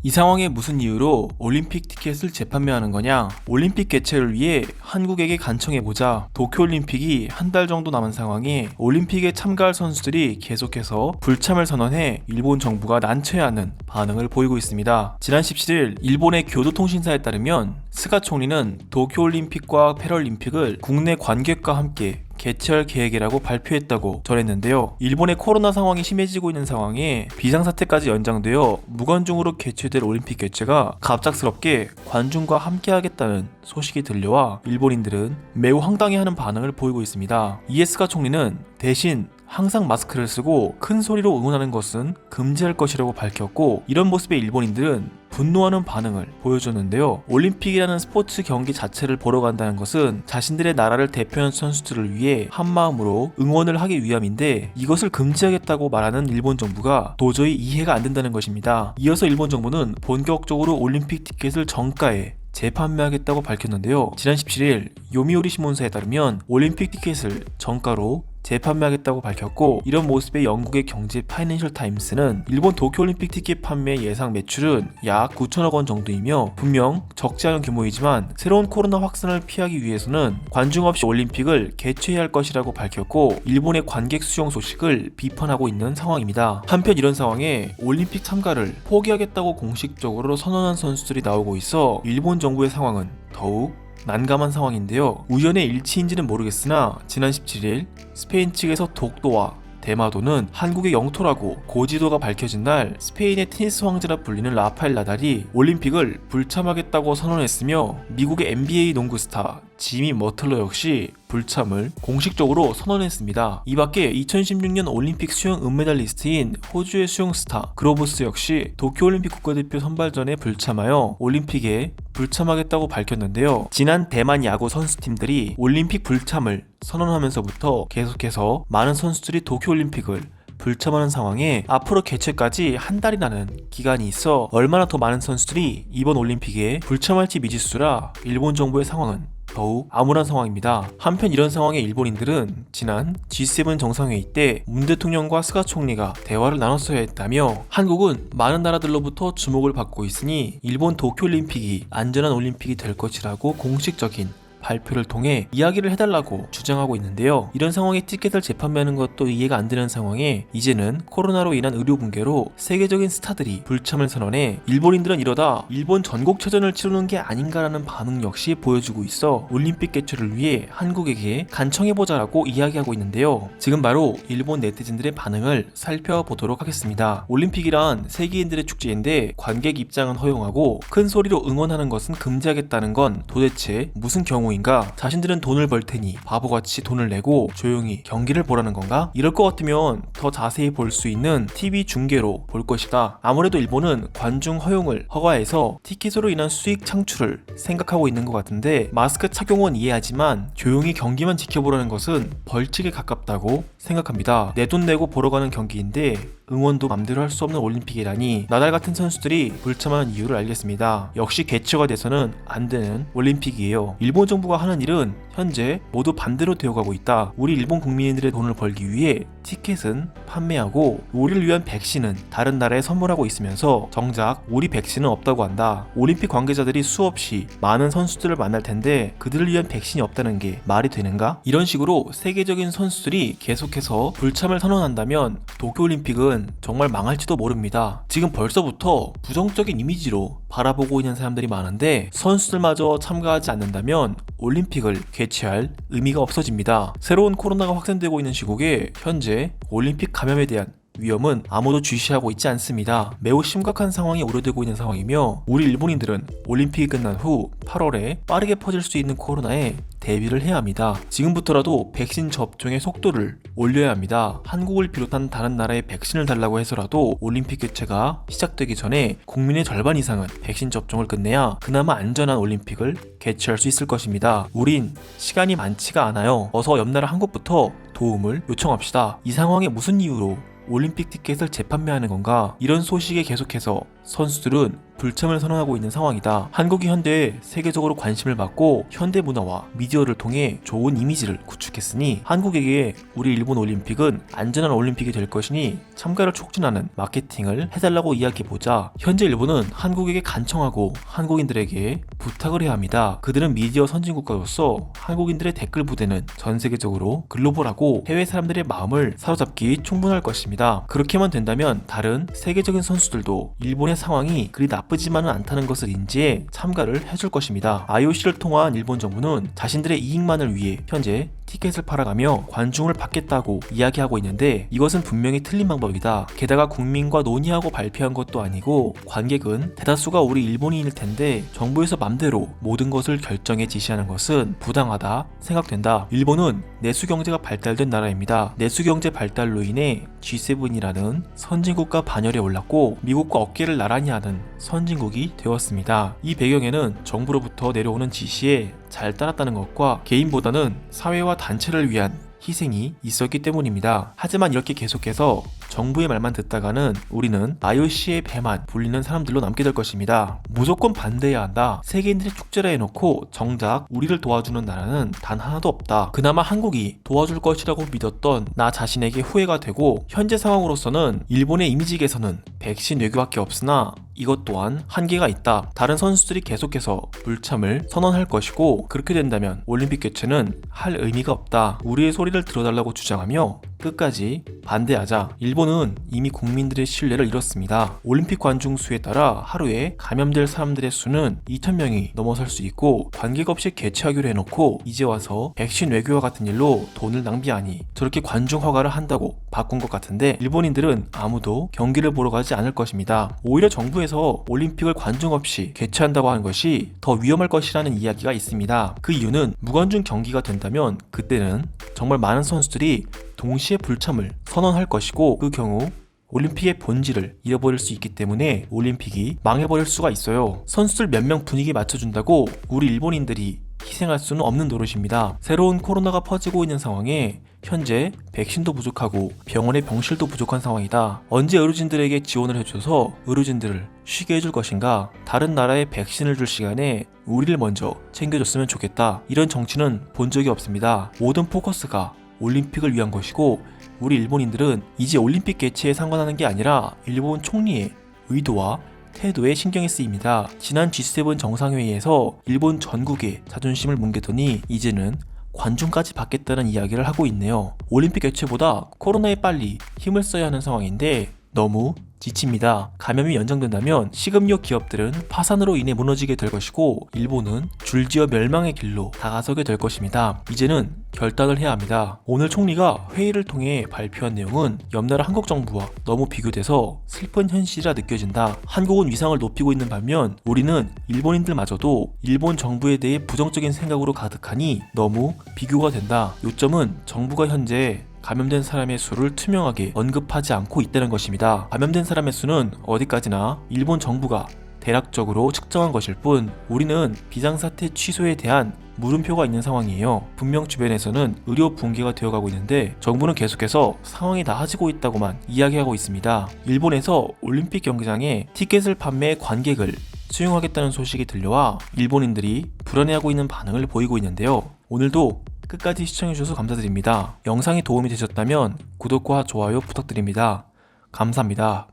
이 상황에 무슨 이유로 올림픽 티켓을 재판매하는 거냐? 올림픽 개최를 위해 한국에게 간청해보자. 도쿄올림픽이 한 달 정도 남은 상황에 올림픽에 참가할 선수들이 계속해서 불참을 선언해 일본 정부가 난처해하는 반응을 보이고 있습니다. 지난 17일 일본의 교도통신사에 따르면 스가 총리는 도쿄올림픽과 패럴림픽을 국내 관객과 함께 개최할 계획이라고 발표했다고 전했는데요. 일본의 코로나 상황이 심해지고 있는 상황에 비상사태까지 연장되어 무관중으로 개최될 올림픽 개최가 갑작스럽게 관중과 함께하겠다는 소식이 들려와 일본인들은 매우 황당해하는 반응을 보이고 있습니다. 이에 스가 총리는 대신 항상 마스크를 쓰고 큰 소리로 응원하는 것은 금지할 것이라고 밝혔고, 이런 모습에 일본인들은 분노하는 반응을 보여줬는데요. 올림픽이라는 스포츠 경기 자체를 보러 간다는 것은 자신들의 나라를 대표하는 선수들을 위해 한마음으로 응원을 하기 위함인데, 이것을 금지하겠다고 말하는 일본 정부가 도저히 이해가 안 된다는 것입니다. 이어서 일본 정부는 본격적으로 올림픽 티켓을 정가에 재판매하겠다고 밝혔는데요. 지난 17일 요미우리 신문사에 따르면 올림픽 티켓을 정가로 재판매하겠다고 밝혔고, 이런 모습에 영국의 경제 파이낸셜 타임스는 일본 도쿄올림픽 티켓 판매 예상 매출은 약 9천억 원 정도이며 분명 적지 않은 규모이지만 새로운 코로나 확산을 피하기 위해서는 관중 없이 올림픽을 개최해야 할 것이라고 밝혔고, 일본의 관객 수용 소식을 비판하고 있는 상황입니다. 한편 이런 상황에 올림픽 참가를 포기하겠다고 공식적으로 선언한 선수들이 나오고 있어 일본 정부의 상황은 더욱 난감한 상황인데요. 우연의 일치인지는 모르겠으나 지난 17일 스페인 측에서 독도와 대마도는 한국의 영토라고 고지도가 밝혀진 날 스페인의 테니스 황제라 불리는 라파엘 나달이 올림픽을 불참하겠다고 선언했으며, 미국의 NBA 농구 스타 지미 머틀러 역시 불참을 공식적으로 선언했습니다. 이 밖에 2016년 올림픽 수영 은메달리스트인 호주의 수영 스타 그로브스 역시 도쿄올림픽 국가대표 선발전에 불참하여 올림픽에 불참하겠다고 밝혔는데요. 지난 대만 야구 선수팀들이 올림픽 불참을 선언하면서부터 계속해서 많은 선수들이 도쿄올림픽을 불참하는 상황에 앞으로 개최까지 한 달이라는 기간이 있어 얼마나 더 많은 선수들이 이번 올림픽에 불참할지 미지수라 일본 정부의 상황은 더욱 암울한 상황입니다. 한편 이런 상황에 일본인들은 지난 G7 정상회의 때 문 대통령과 스가 총리가 대화를 나눴어야 했다며, 한국은 많은 나라들로부터 주목을 받고 있으니 일본 도쿄올림픽이 안전한 올림픽이 될 것이라고 공식적인 발표를 통해 이야기를 해달라고 주장하고 있는데요. 이런 상황에 티켓을 재판매하는 것도 이해가 안 되는 상황에 이제는 코로나로 인한 의료 붕괴로 세계적인 스타들이 불참을 선언해 일본인들은 이러다 일본 전국체전을 치르는 게 아닌가라는 반응 역시 보여주고 있어 올림픽 개최를 위해 한국에게 간청해보자라고 이야기하고 있는데요. 지금 바로 일본 네티즌들의 반응을 살펴보도록 하겠습니다. 올림픽이란 세계인들의 축제인데 관객 입장은 허용하고 큰 소리로 응원하는 것은 금지하겠다는 건 도대체 무슨 경우인가? 자신들은 돈을 벌 테니 바보같이 돈을 내고 조용히 경기를 보라는 건가? 이럴 것 같으면 더 자세히 볼 수 있는 TV 중계로 볼 것이다. 아무래도 일본은 관중 허용을 허가해서 티켓으로 인한 수익 창출을 생각하고 있는 것 같은데, 마스크 착용은 이해하지만 조용히 경기만 지켜보라는 것은 벌칙에 가깝다고 생각합니다. 내 돈 내고 보러 가는 경기인데 응원도 맘대로 할 수 없는 올림픽이라니 나달 같은 선수들이 불참하는 이유를 알겠습니다. 역시 개최가 돼서는 안 되는 올림픽이에요. 일본 정부가 하는 일은 현재 모두 반대로 되어가고 있다. 우리 일본 국민들의 돈을 벌기 위해 티켓은 판매하고 우리를 위한 백신은 다른 나라에 선물하고 있으면서 정작 우리 백신은 없다고 한다. 올림픽 관계자들이 수없이 많은 선수들을 만날 텐데 그들을 위한 백신이 없다는 게 말이 되는가? 이런 식으로 세계적인 선수들이 계속해서 불참을 선언한다면 도쿄올림픽은 정말 망할지도 모릅니다. 지금 벌써부터 부정적인 이미지로 바라보고 있는 사람들이 많은데 선수들마저 참가하지 않는다면 올림픽을 개최할 의미가 없어집니다. 새로운 코로나가 확산되고 있는 시국에 현재 올림픽 감염에 대한 위험은 아무도 주시하고 있지 않습니다. 매우 심각한 상황이 우려되고 있는 상황이며, 우리 일본인들은 올림픽이 끝난 후 8월에 빠르게 퍼질 수 있는 코로나에 대비를 해야 합니다. 지금부터라도 백신 접종의 속도를 올려야 합니다. 한국을 비롯한 다른 나라에 백신을 달라고 해서라도 올림픽 개최가 시작되기 전에 국민의 절반 이상은 백신 접종을 끝내야 그나마 안전한 올림픽을 개최할 수 있을 것입니다. 우린 시간이 많지가 않아요. 어서 옆나라 한국부터 도움을 요청합시다. 이 상황에 무슨 이유로 올림픽 티켓을 재판매하는 건가? 이런 소식에 계속해서 선수들은 불참을 선언하고 있는 상황이다. 한국이 현대에 세계적으로 관심을 받고 현대 문화와 미디어를 통해 좋은 이미지를 구축했으니 한국에게 우리 일본 올림픽은 안전한 올림픽이 될 것이니 참가를 촉진하는 마케팅을 해달라고 이야기해보자 현재 일본은 한국에게 간청하고 한국인들에게 부탁을 해야 합니다. 그들은 미디어 선진국가로서 한국인들의 댓글 부대는 전 세계적으로 글로벌하고 해외 사람들의 마음을 사로잡기 충분할 것입니다. 그렇게만 된다면 다른 세계적인 선수들도 일본의 상황이 그리 나쁘지만은 않다는 것을 인지해 참가를 해줄 것입니다. IOC를 통한 일본 정부는 자신들의 이익만을 위해 현재 티켓을 팔아가며 관중을 받겠다고 이야기하고 있는데 이것은 분명히 틀린 방법이다. 게다가 국민과 논의하고 발표한 것도 아니고 관객은 대다수가 우리 일본인일 텐데 정부에서 맘대로 모든 것을 결정해 지시하는 것은 부당하다 생각된다. 일본은 내수 경제가 발달된 나라입니다. 내수 경제 발달로 인해 G7이라는 선진국가 반열에 올랐고 미국과 어깨를 나란히 하는 선진국이 되었습니다. 이 배경에는 정부로부터 내려오는 지시에 잘 따랐다는 것과 개인보다는 사회와 단체를 위한 희생이 있었기 때문입니다. 하지만 이렇게 계속해서 정부의 말만 듣다가는 우리는 IOC의 배만 불리는 사람들로 남게 될 것입니다. 무조건 반대해야 한다. 세계인들의 축제라 해놓고 정작 우리를 도와주는 나라는 단 하나도 없다. 그나마 한국이 도와줄 것이라고 믿었던 나 자신에게 후회가 되고 현재 상황으로서는 일본의 이미지 개선은 백신 외교밖에 없으나 이것 또한 한계가 있다. 다른 선수들이 계속해서 불참을 선언할 것이고 그렇게 된다면 올림픽 개최는 할 의미가 없다. 우리의 소리를 들어달라고 주장하며 끝까지 반대하자. 일본은 이미 국민들의 신뢰를 잃었습니다. 올림픽 관중 수에 따라 하루에 감염될 사람들의 수는 2,000명이 넘어설 수 있고 관객 없이 개최하기로 해놓고 이제 와서 백신 외교와 같은 일로 돈을 낭비하니 저렇게 관중 허가를 한다고 바꾼 것 같은데 일본인들은 아무도 경기를 보러 가지 않을 것입니다. 오히려 정부에서 올림픽을 관중 없이 개최한다고 하는 것이 더 위험할 것이라는 이야기가 있습니다. 그 이유는 무관중 경기가 된다면 그때는 정말 많은 선수들이 동시에 불참을 선언할 것이고 그 경우 올림픽의 본질을 잃어버릴 수 있기 때문에 올림픽이 망해버릴 수가 있어요. 선수들 몇 명 분위기 맞춰준다고 우리 일본인들이 희생할 수는 없는 노릇입니다. 새로운 코로나가 퍼지고 있는 상황에 현재 백신도 부족하고 병원의 병실도 부족한 상황이다. 언제 의료진들에게 지원을 해줘서 의료진들을 쉬게 해줄 것인가? 다른 나라에 백신을 줄 시간에 우리를 먼저 챙겨줬으면 좋겠다. 이런 정치는 본 적이 없습니다. 모든 포커스가 올림픽을 위한 것이고 우리 일본인들은 이제 올림픽 개최에 상관하는 게 아니라 일본 총리의 의도와 태도에 신경이 쓰입니다. 지난 G7 정상회의에서 일본 전국에 자존심을 뭉개더니 이제는 관중까지 받겠다는 이야기를 하고 있네요. 올림픽 개최보다 코로나에 빨리 힘을 써야 하는 상황인데 너무 지칩니다. 감염이 연장된다면 식음료 기업들은 파산으로 인해 무너지게 될 것이고 일본은 줄지어 멸망의 길로 다가서게 될 것입니다. 이제는 결단을 해야 합니다. 오늘 총리가 회의를 통해 발표한 내용은 옆나라 한국 정부와 너무 비교돼서 슬픈 현실이라 느껴진다. 한국은 위상을 높이고 있는 반면 우리는 일본인들마저도 일본 정부에 대해 부정적인 생각으로 가득하니 너무 비교가 된다. 요점은 정부가 현재 감염된 사람의 수를 투명하게 언급하지 않고 있다는 것입니다. 감염된 사람의 수는 어디까지나 일본 정부가 대략적으로 측정한 것일 뿐 우리는 비상사태 취소에 대한 물음표가 있는 상황이에요. 분명 주변에서는 의료 붕괴가 되어가고 있는데 정부는 계속해서 상황이 나아지고 있다고만 이야기하고 있습니다. 일본에서 올림픽 경기장에 티켓을 판매해 관객을 수용하겠다는 소식이 들려와 일본인들이 불안해하고 있는 반응을 보이고 있는데요. 오늘도 끝까지 시청해주셔서 감사드립니다. 영상이 도움이 되셨다면 구독과 좋아요 부탁드립니다. 감사합니다.